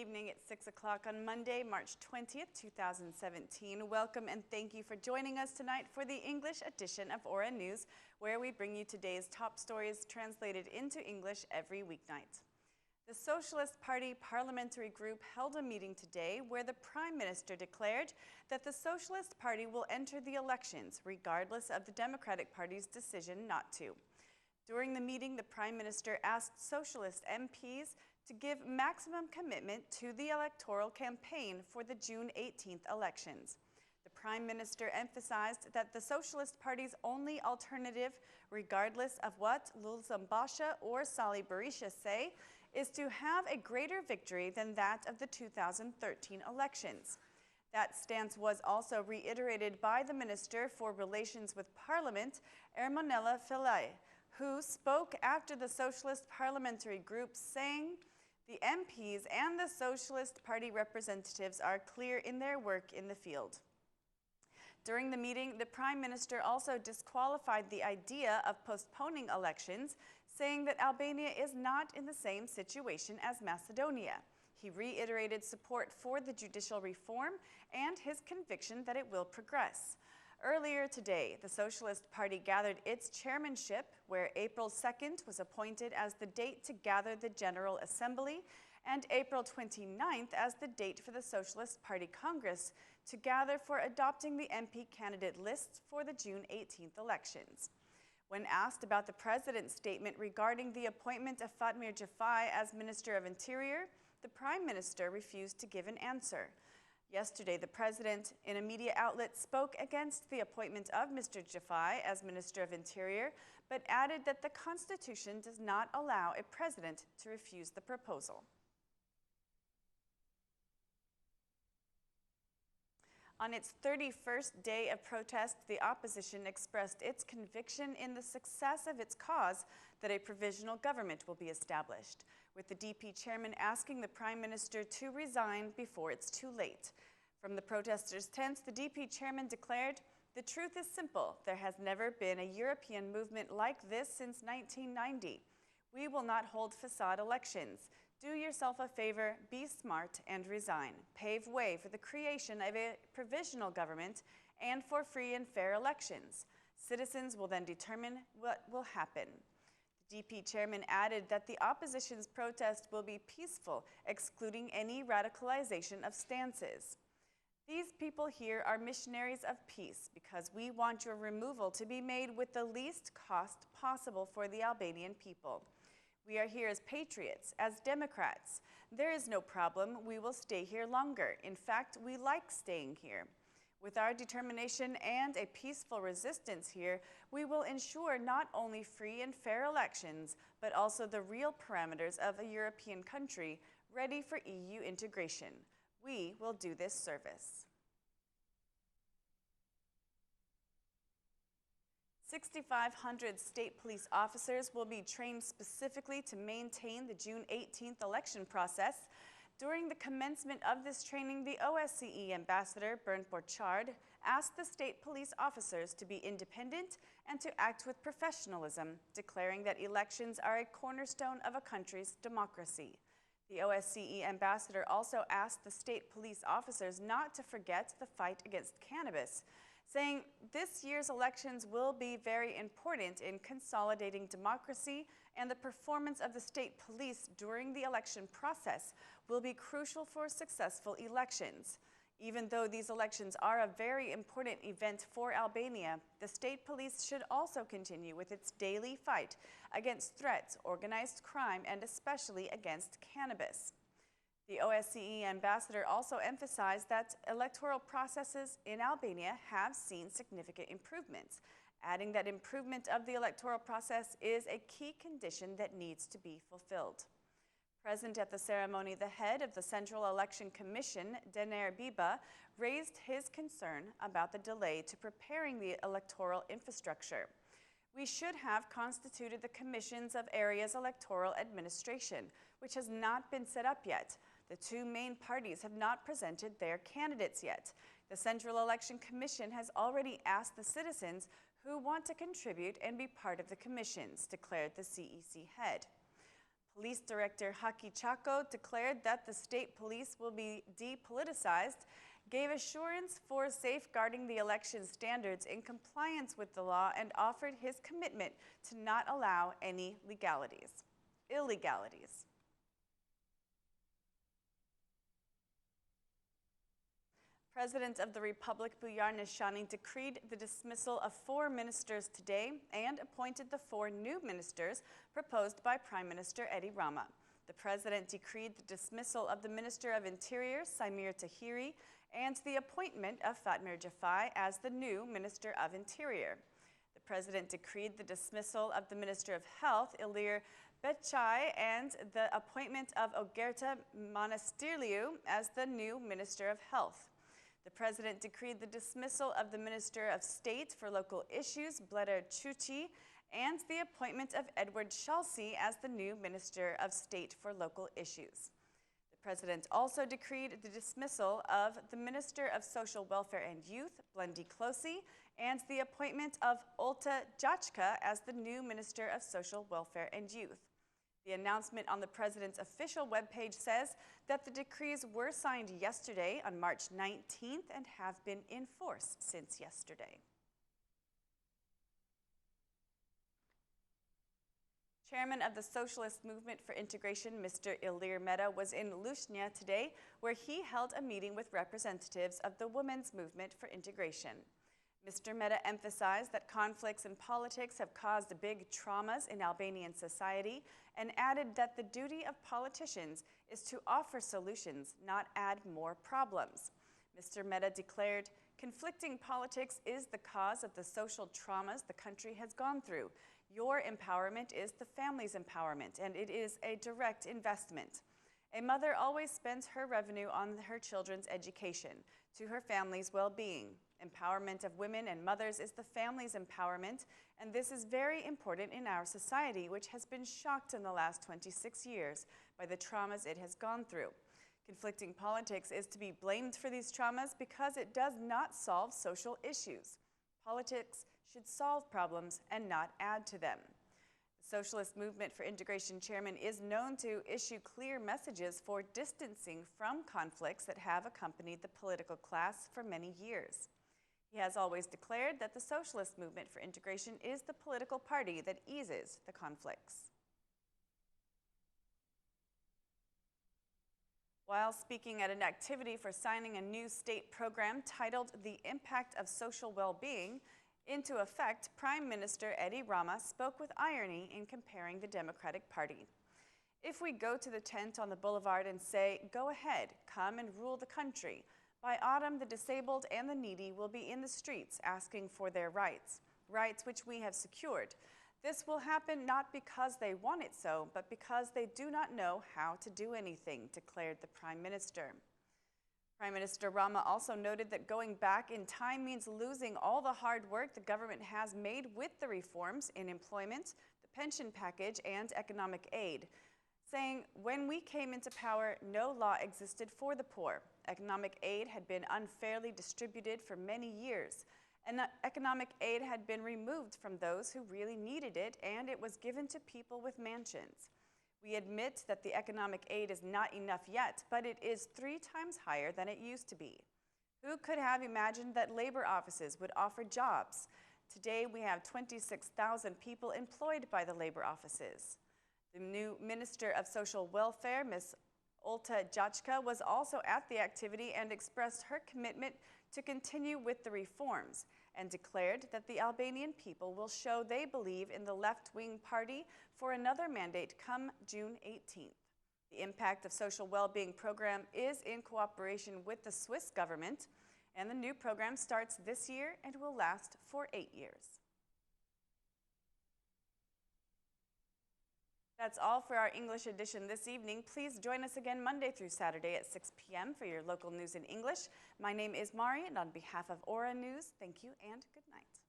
evening at 6 o'clock on Monday, March 20th, 2017. Welcome and thank you for joining us tonight for the English edition of Aura News, where we bring you today's top stories translated into English every weeknight. The Socialist Party parliamentary group held a meeting today where the Prime Minister declared that the Socialist Party will enter the elections regardless of the Democratic Party's decision not to. During the meeting, the Prime Minister asked Socialist MPs to give maximum commitment to the electoral campaign for the June 18th elections. The Prime Minister emphasized that the Socialist Party's only alternative, regardless of what Lushnje or Sali Berisha say, is to have a greater victory than that of the 2013 elections. That stance was also reiterated by the Minister for Relations with Parliament, Ermonella Philae, who spoke after the Socialist Parliamentary Group, saying, "The MPs and the Socialist Party representatives are clear in their work in the field." During the meeting, the Prime Minister also disqualified the idea of postponing elections, saying that Albania is not in the same situation as Macedonia. He reiterated support for the judicial reform and his conviction that it will progress. Earlier today, the Socialist Party gathered its chairmanship, where April 2nd was appointed as the date to gather the General Assembly, and April 29th as the date for the Socialist Party Congress to gather for adopting the MP candidate lists for the June 18th elections. When asked about the President's statement regarding the appointment of Fatmir Jafai as Minister of Interior, the Prime Minister refused to give an answer. Yesterday, the President, in a media outlet, spoke against the appointment of Mr. Jafai as Minister of Interior, but added that the Constitution does not allow a President to refuse the proposal. On its 31st day of protest, the opposition expressed its conviction in the success of its cause that a provisional government will be established, with the DP chairman asking the Prime Minister to resign before it's too late. From the protesters' tents, the DP chairman declared, "The truth is simple. There has never been a European movement like this since 1990. We will not hold facade elections. Do yourself a favor, be smart, and resign. Pave way for the creation of a provisional government and for free and fair elections. Citizens will then determine what will happen." The DP chairman added that the opposition's protest will be peaceful, excluding any radicalization of stances. "These people here are missionaries of peace because we want your removal to be made with the least cost possible for the Albanian people. We are here as patriots, as Democrats. There is no problem. We will stay here longer. In fact, we like staying here. With our determination and a peaceful resistance here, we will ensure not only free and fair elections, but also the real parameters of a European country ready for EU integration. We will do this service." 6,500 state police officers will be trained specifically to maintain the June 18th election process. During the commencement of this training, the OSCE ambassador, Bernd Borchardt, asked the state police officers to be independent and to act with professionalism, declaring that elections are a cornerstone of a country's democracy. The OSCE ambassador also asked the state police officers not to forget the fight against cannabis, saying this year's elections will be very important in consolidating democracy, and the performance of the state police during the election process will be crucial for successful elections. Even though these elections are a very important event for Albania, the state police should also continue with its daily fight against threats, organized crime, and especially against cannabis. The OSCE ambassador also emphasized that electoral processes in Albania have seen significant improvements, adding that improvement of the electoral process is a key condition that needs to be fulfilled. Present at the ceremony, the head of the Central Election Commission, Dener Biba, raised his concern about the delay to preparing the electoral infrastructure. "We should have constituted the commissions of areas electoral administration, which has not been set up yet. The two main parties have not presented their candidates yet. The Central Election Commission has already asked the citizens who want to contribute and be part of the commissions," declared the CEC head. Police Director Haki Chako declared that the state police will be depoliticized, gave assurance for safeguarding the election standards in compliance with the law, and offered his commitment to not allow any illegalities. President of the Republic, Bujar Nishani, decreed the dismissal of 4 ministers today and appointed the 4 new ministers proposed by Prime Minister Rama. The president decreed the dismissal of the Minister of Interior, Saimir Tahiri, and the appointment of Fatmir Jafai as the new Minister of Interior. The president decreed the dismissal of the Minister of Health, Ilir Betchai, and the appointment of Ogerta Manastirliu as the new Minister of Health. The president decreed the dismissal of the Minister of State for Local Issues, Bleder Chuchi, and the appointment of Edward Shalsi as the new Minister of State for Local Issues. The president also decreed the dismissal of the Minister of Social Welfare and Youth, Blendi Closi, and the appointment of Olta Jachka as the new Minister of Social Welfare and Youth. The announcement on the president's official webpage says that the decrees were signed yesterday on March 19th and have been in force since yesterday. Chairman of the Socialist Movement for Integration, Mr. Lushnje Meta, was in Lushnje today, where he held a meeting with representatives of the Women's Movement for Integration. Mr. Meta emphasized that conflicts in politics have caused big traumas in Albanian society and added that the duty of politicians is to offer solutions, not add more problems. Mr. Meta declared, "Conflicting politics is the cause of the social traumas the country has gone through. Your empowerment is the family's empowerment, and it is a direct investment. A mother always spends her revenue on her children's education, to her family's well-being. Empowerment of women and mothers is the family's empowerment, and this is very important in our society, which has been shocked in the last 26 years by the traumas it has gone through. Conflicting politics is to be blamed for these traumas because it does not solve social issues. Politics should solve problems and not add to them." The Socialist Movement for Integration chairman is known to issue clear messages for distancing from conflicts that have accompanied the political class for many years. He has always declared that the Socialist Movement for Integration is the political party that eases the conflicts. While speaking at an activity for signing a new state program titled "The Impact of Social Well-Being" into effect, Prime Minister Rama spoke with irony in comparing the Democratic Party. "If we go to the tent on the boulevard and say, 'Go ahead, come and rule the country,' by autumn, the disabled and the needy will be in the streets asking for their rights, rights which we have secured. This will happen not because they want it so, but because they do not know how to do anything," declared the Prime Minister. Prime Minister Rama also noted that going back in time means losing all the hard work the government has made with the reforms in employment, the pension package, and economic aid, saying, "When we came into power, no law existed for the poor. Economic aid had been unfairly distributed for many years, and economic aid had been removed from those who really needed it, and it was given to people with mansions. We admit that the economic aid is not enough yet, but it is 3 times higher than it used to be. Who could have imagined that labor offices would offer jobs? Today we have 26,000 people employed by the labor offices." The new Minister of Social Welfare, Ms. Olta Jachka, was also at the activity and expressed her commitment to continue with the reforms and declared that the Albanian people will show they believe in the left-wing party for another mandate come June 18th. The Impact of Social Well-Being program is in cooperation with the Swiss government, and the new program starts this year and will last for 8 years. That's all for our English edition this evening. Please join us again Monday through Saturday at 6 p.m. for your local news in English. My name is Mari, and on behalf of Aura News, thank you and good night.